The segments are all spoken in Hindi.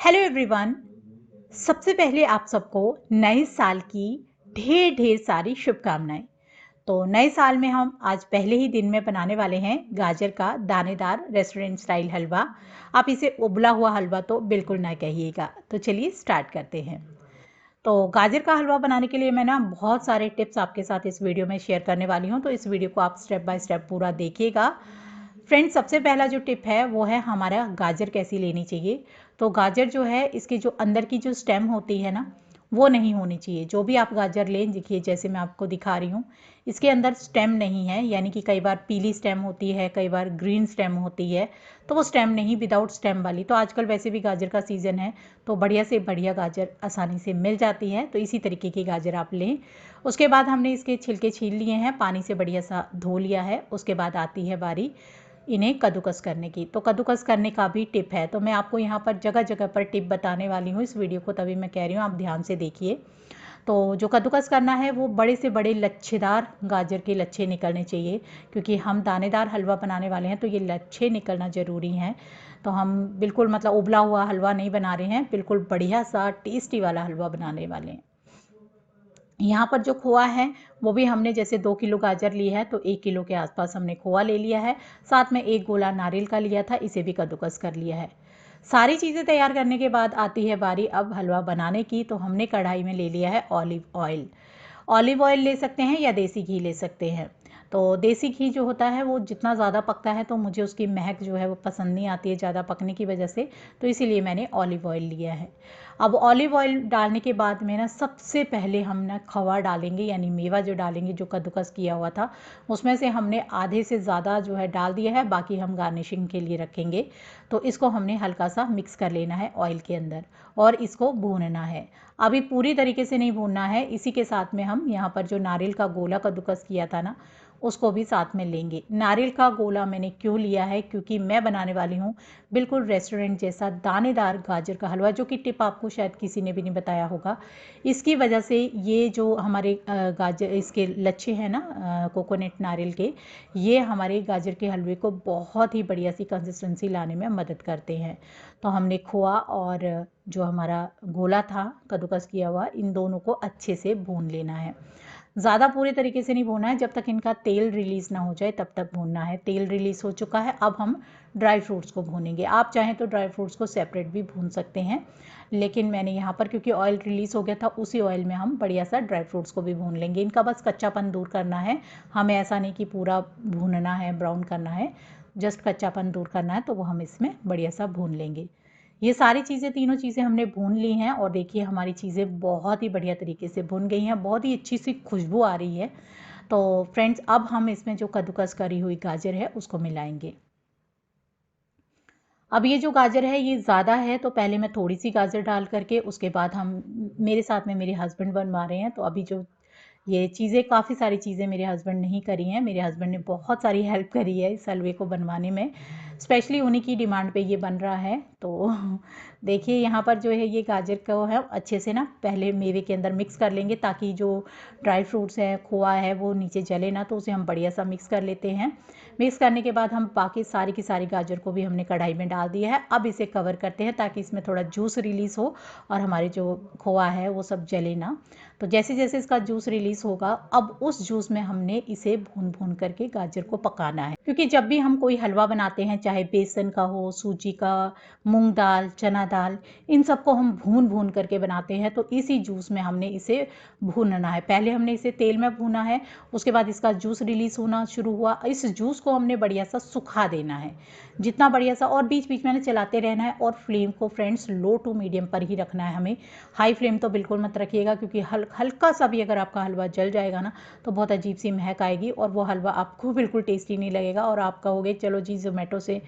Hello everyone. सबसे पहले आप सबको नए साल की ढेर ढेर सारी शुभकामनाएं। तो नए साल में हम आज पहले ही दिन में बनाने वाले हैं गाजर का दानेदार रेस्टोरेंट स्टाइल हलवा। आप इसे उबला हुआ हलवा तो बिल्कुल ना कहिएगा। तो चलिए स्टार्ट करते हैं। तो गाजर का हलवा बनाने के लिए मैं ना बहुत सारे टिप्स आपके साथ इस वीडियो में शेयर करने वाली हूँ, तो इस वीडियो को आप स्टेप बाय स्टेप पूरा देखिएगा। फ्रेंड्स, सबसे पहला जो टिप है वो है हमारा गाजर कैसी लेनी चाहिए। तो गाजर जो है, इसके जो अंदर की जो स्टेम होती है ना, वो नहीं होनी चाहिए। जो भी आप गाजर लें, देखिए जैसे मैं आपको दिखा रही हूँ, इसके अंदर स्टेम नहीं है। यानी कि कई बार पीली स्टेम होती है, कई बार ग्रीन स्टेम होती है, तो वो स्टेम नहीं, विदाउट स्टेम वाली। तो आजकल वैसे भी गाजर का सीज़न है, तो बढ़िया से बढ़िया गाजर आसानी से मिल जाती है। तो इसी तरीके की गाजर आप लें। उसके बाद हमने इसके छिलके छील लिए हैं, पानी से बढ़िया सा धो लिया है। उसके बाद आती है बारी इन्हें कद्दूकस करने की। तो कद्दूकस करने का भी टिप है, तो मैं आपको यहाँ पर जगह जगह पर टिप बताने वाली हूँ इस वीडियो को, तभी मैं कह रही हूँ आप ध्यान से देखिए। तो जो कद्दूकस करना है वो बड़े से बड़े लच्छेदार गाजर के लच्छे निकलने चाहिए, क्योंकि हम दानेदार हलवा बनाने वाले हैं, तो ये लच्छे निकलना ज़रूरी हैं। तो हम बिल्कुल मतलब उबला हुआ हलवा नहीं बना रहे हैं, बिल्कुल बढ़िया सा टेस्टी वाला हलवा बनाने वाले हैं। यहाँ पर जो खोआ है वो भी हमने जैसे 2 किलो गाजर ली है, तो 1 किलो के आसपास हमने खोआ ले लिया है। साथ में एक गोला नारियल का लिया था, इसे भी कद्दूकस कर लिया है। सारी चीज़ें तैयार करने के बाद आती है बारी अब हलवा बनाने की। तो हमने कढ़ाई में ले लिया है ऑलिव ऑयल। ऑलिव ऑयल ले सकते हैं या देसी घी ले सकते हैं। तो देसी घी जो होता है वो जितना ज़्यादा पकता है तो मुझे उसकी महक जो है वो पसंद नहीं आती है ज़्यादा पकने की वजह से, तो इसीलिए मैंने ऑलिव ऑयल लिया है। अब ऑलिव ऑयल डालने के बाद में ना सबसे पहले हम ना खवा डालेंगे, यानी मेवा जो डालेंगे, जो कद्दूकस किया हुआ था उसमें से हमने आधे से ज़्यादा जो है डाल दिया है, बाकी हम गार्निशिंग के लिए रखेंगे। तो इसको हमने हल्का सा मिक्स कर लेना है ऑयल के अंदर और इसको भूनना है। अभी पूरी तरीके से नहीं भूनना है। इसी के साथ में हम यहाँ पर जो नारियल का गोला कद्दूकस किया था ना, उसको भी साथ में लेंगे। नारियल का गोला मैंने क्यों लिया है, क्योंकि मैं बनाने वाली हूँ बिल्कुल रेस्टोरेंट जैसा दानेदार गाजर का हलवा, जो कि टिप आपको शायद किसी ने भी नहीं बताया होगा। इसकी वजह से ये जो हमारे गाजर इसके लच्छे हैं ना, कोकोनट नारियल के, ये हमारे गाजर के हलवे को बहुत ही बढ़िया सी कंसिस्टेंसी लाने में मदद करते हैं। तो हमने खोआ और जो हमारा गोला था कद्दूकस किया हुआ, इन दोनों को अच्छे से भून लेना है। ज़्यादा पूरे तरीके से नहीं भूनना है, जब तक इनका तेल रिलीज़ ना हो जाए तब तक भूनना है। तेल रिलीज़ हो चुका है, अब हम ड्राई फ्रूट्स को भूनेंगे। आप चाहें तो ड्राई फ्रूट्स को सेपरेट भी भून सकते हैं, लेकिन मैंने यहाँ पर क्योंकि ऑयल रिलीज़ हो गया था, उसी ऑयल में हम बढ़िया सा ड्राई फ्रूट्स को भी भून लेंगे। इनका बस कच्चापन दूर करना है, हमें ऐसा नहीं कि पूरा भूनना है, ब्राउन करना है, जस्ट कच्चापन दूर करना है, तो वो हम इसमें बढ़िया सा भून लेंगे। ये सारी चीज़ें, तीनों चीज़ें हमने भून ली हैं और देखिए हमारी चीज़ें बहुत ही बढ़िया तरीके से भुन गई हैं, बहुत ही अच्छी सी खुशबू आ रही है। तो फ्रेंड्स, अब हम इसमें जो कद्दूकस करी हुई गाजर है उसको मिलाएंगे। अब ये जो गाजर है ये ज़्यादा है, तो पहले मैं थोड़ी सी गाजर डाल करके उसके बाद हम, मेरे साथ में मेरे हस्बैंड बनवा रहे हैं, तो अभी जो ये चीज़ें, काफ़ी सारी चीज़ें मेरे हस्बैंड नहीं करी हैं। मेरे हस्बैंड ने बहुत सारी हेल्प करी है इस हलवे को बनवाने में, स्पेशली उन्हीं की डिमांड पे ये बन रहा है। तो देखिए यहाँ पर जो है ये गाजर को है अच्छे से ना पहले मेवे के अंदर मिक्स कर लेंगे, ताकि जो ड्राई फ्रूट्स है, खोआ है, वो नीचे जले ना, तो उसे हम बढ़िया सा मिक्स कर लेते हैं। मिक्स करने के बाद हम बाकी सारी की सारी गाजर को भी हमने कढ़ाई में डाल दिया है। अब इसे कवर करते हैं ताकि इसमें थोड़ा जूस रिलीज़ हो और हमारे जो खोआ है वो सब जले ना। तो जैसे जैसे इसका जूस रिलीज़ होगा, अब उस जूस में हमने इसे भून भून करके गाजर को पकाना है, क्योंकि जब भी हम कोई हलवा बनाते हैं, चाहे बेसन का हो, सूजी का, मूंग दाल, चना दाल, इन सबको हम भून भून करके बनाते हैं। तो इसी जूस में हमने इसे भूनना है। पहले हमने इसे तेल में भूना है, उसके बाद इसका जूस रिलीज़ होना शुरू हुआ, इस जूस को हमने बढ़िया सा सुखा देना है, जितना बढ़िया सा, और बीच बीच में चलाते रहना है। और फ्लेम को फ्रेंड्स लो टू मीडियम पर ही रखना है हमें। हाई फ्लेम तो बिल्कुल मत रखिएगा, क्योंकि हल्का सा भी अगर आपका हलवा जल जाएगा ना, तो बहुत अजीब सी महक आएगी और वो हलवा आपको बिल्कुल टेस्टी नहीं लगेगा और आप कहोगे चलो जी ज़ोमेटो से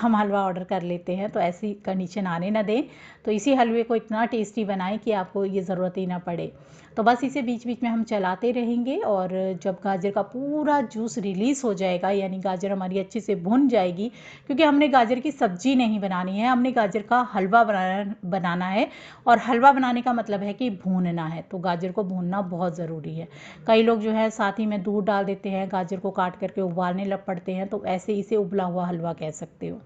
हम हलवा ऑर्डर कर लेते हैं। तो ऐसी कंडीशन आने ना दें। तो इसी हलवे को इतना टेस्टी बनाएं कि आपको ये ज़रूरत ही ना पड़े। तो बस इसे बीच बीच में हम चलाते रहेंगे, और जब गाजर का पूरा जूस रिलीज़ हो जाएगा, यानी गाजर हमारी अच्छे से भुन जाएगी, क्योंकि हमने गाजर की सब्जी नहीं बनानी है, हमने गाजर का हलवा बनाना है। और हलवा बनाने का मतलब है कि भूनना है, तो गाजर को भूनना बहुत ज़रूरी है। कई लोग जो है साथ ही में दूध डाल देते हैं, गाजर को काट करके उबालने लग पड़ते हैं, तो ऐसे इसे उबला हुआ हलवा कह सकते हो।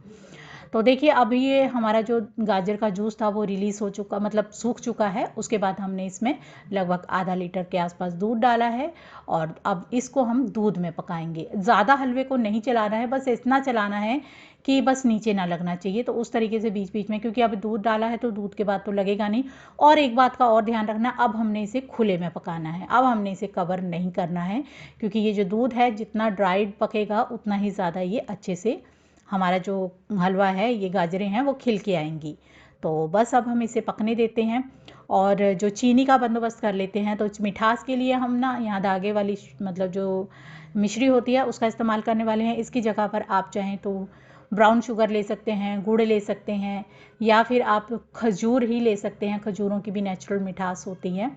तो देखिए अब ये हमारा जो गाजर का जूस था वो रिलीज़ हो चुका, मतलब सूख चुका है। उसके बाद हमने इसमें लगभग आधा लीटर के आसपास दूध डाला है और अब इसको हम दूध में पकाएंगे। ज़्यादा हलवे को नहीं चलाना है, बस इतना चलाना है कि बस नीचे ना लगना चाहिए। तो उस तरीके से बीच बीच में, क्योंकि अब दूध डाला है तो दूध के बाद तो लगेगा नहीं। और एक बात का और ध्यान रखना, अब हमने इसे खुले में पकाना है, अब हमने इसे कवर नहीं करना है, क्योंकि ये जो दूध है जितना ड्राइड पकेगा उतना ही ज़्यादा ये अच्छे से हमारा जो हलवा है, ये गाजरें हैं वो खिल के आएंगी। तो बस अब हम इसे पकने देते हैं और जो चीनी का बंदोबस्त कर लेते हैं। तो मिठास के लिए हम ना यहाँ धागे वाली मतलब जो मिश्री होती है उसका इस्तेमाल करने वाले हैं। इसकी जगह पर आप चाहें तो ब्राउन शुगर ले सकते हैं, गुड़ ले सकते हैं, या फिर आप खजूर ही ले सकते हैं। खजूरों की भी नेचुरल मिठास होती है।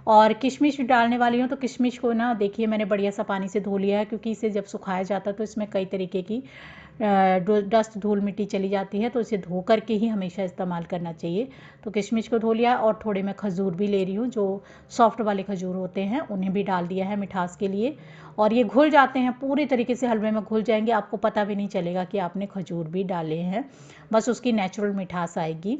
और किशमिश डालने वाली हूँ, तो किशमिश को ना देखिए मैंने बढ़िया सा पानी से धो लिया है, क्योंकि इसे जब सुखाया जाता है तो इसमें कई तरीके की डस्ट धूल मिट्टी चली जाती है, तो इसे धो करके ही हमेशा इस्तेमाल करना चाहिए। तो किशमिश को धो लिया और थोड़े मैं खजूर भी ले रही हूँ, जो सॉफ्ट वाले खजूर होते हैं उन्हें भी डाल दिया है मिठास के लिए। और ये घुल जाते हैं, पूरी तरीके से हलवे में घुल जाएंगे, आपको पता भी नहीं चलेगा कि आपने खजूर भी डाले हैं, बस उसकी नेचुरल मिठास आएगी।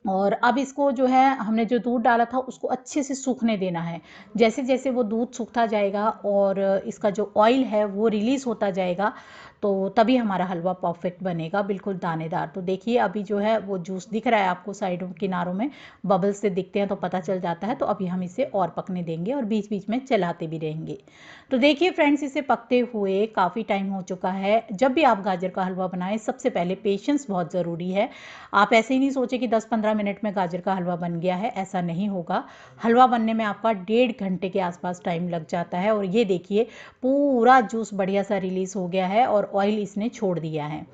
और अब इसको जो है हमने जो दूध डाला था उसको अच्छे से सूखने देना है। जैसे जैसे वो दूध सूखता जाएगा और इसका जो ऑयल है वो रिलीज़ होता जाएगा, तो तभी हमारा हलवा परफेक्ट बनेगा, बिल्कुल दानेदार। तो देखिए अभी जो है वो जूस दिख रहा है आपको, साइडों किनारों में बबल्स से दिखते हैं तो पता चल जाता है। तो अभी हम इसे और पकने देंगे और बीच बीच में चलाते भी रहेंगे। तो देखिए फ्रेंड्स, इसे पकते हुए काफ़ी टाइम हो चुका है। जब भी आप गाजर का हलवा बनाएं, सबसे पहले पेशेंस बहुत ज़रूरी है। आप ऐसे ही नहीं सोचे कि 10-15 मिनट में गाजर का हलवा बन गया है, ऐसा नहीं होगा। हलवा बनने में आपका 1.5 घंटे के आसपास टाइम लग जाता है। और ये देखिए पूरा जूस बढ़िया सा रिलीज़ हो गया है और ऑयल इसने छोड़ दिया है।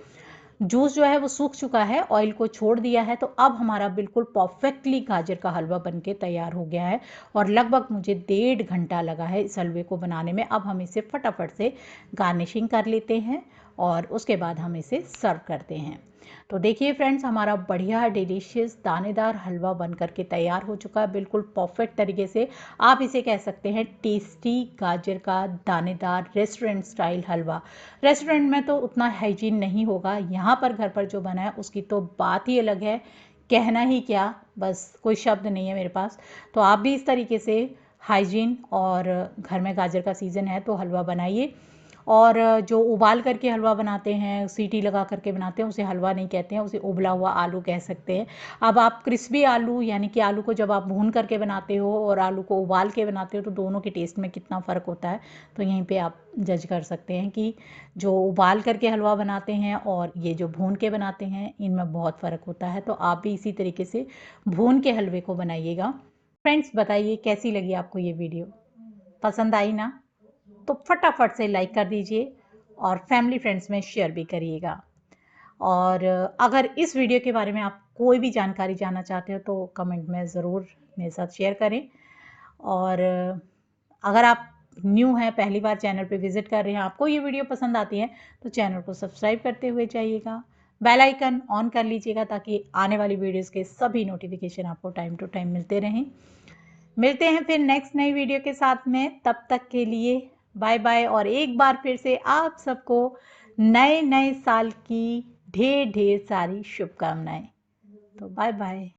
जूस जो है वो सूख चुका है, ऑयल को छोड़ दिया है। तो अब हमारा बिल्कुल परफेक्टली गाजर का हलवा बनके तैयार हो गया है और लगभग मुझे 1.5 घंटा लगा है इस हलवे को बनाने में। अब हम इसे फटाफट से गार्निशिंग कर लेते हैं और उसके बाद हम इसे सर्व करते हैं। तो देखिए फ्रेंड्स, हमारा बढ़िया डिलीशियस दानेदार हलवा बन करके तैयार हो चुका है, बिल्कुल परफेक्ट तरीके से। आप इसे कह सकते हैं टेस्टी गाजर का दानेदार रेस्टोरेंट स्टाइल हलवा। रेस्टोरेंट में तो उतना हाइजीन नहीं होगा, यहाँ पर घर पर जो बना है उसकी तो बात ही अलग है, कहना ही क्या, बस कोई शब्द नहीं है मेरे पास। तो आप भी इस तरीके से हाइजीन और घर में गाजर का सीज़न है तो हलवा बनाइए। और जो उबाल करके हलवा बनाते हैं, सीटी लगा करके बनाते हैं, उसे हलवा नहीं कहते हैं, उसे उबला हुआ आलू कह सकते हैं। अब आप क्रिस्पी आलू, यानी कि आलू को जब आप भून करके बनाते हो और आलू को उबाल के बनाते हो, तो दोनों के टेस्ट में कितना फ़र्क होता है। तो यहीं पे आप जज कर सकते हैं कि जो उबाल करके हलवा बनाते हैं और ये जो भून के बनाते हैं, इनमें बहुत फ़र्क होता है। तो आप भी इसी तरीके से भून के हलवे को बनाइएगा। फ्रेंड्स, बताइए कैसी लगी आपको ये वीडियो, पसंद आई ना? तो फटाफट से लाइक कर दीजिए और फैमिली फ्रेंड्स में शेयर भी करिएगा। और अगर इस वीडियो के बारे में आप कोई भी जानकारी जानना चाहते हो तो कमेंट में ज़रूर मेरे साथ शेयर करें। और अगर आप न्यू हैं, पहली बार चैनल पे विज़िट कर रहे हैं, आपको ये वीडियो पसंद आती है, तो चैनल को सब्सक्राइब करते हुए जाइएगा, बेल आइकन ऑन कर लीजिएगा, ताकि आने वाली वीडियोज़ के सभी नोटिफिकेशन आपको टाइम टू टाइम मिलते रहें। मिलते हैं फिर नेक्स्ट नई वीडियो के साथ में, तब तक के लिए बाय बाय। और एक बार फिर से आप सबको नए नए साल की ढेर ढेर सारी शुभकामनाएं। तो बाय बाय।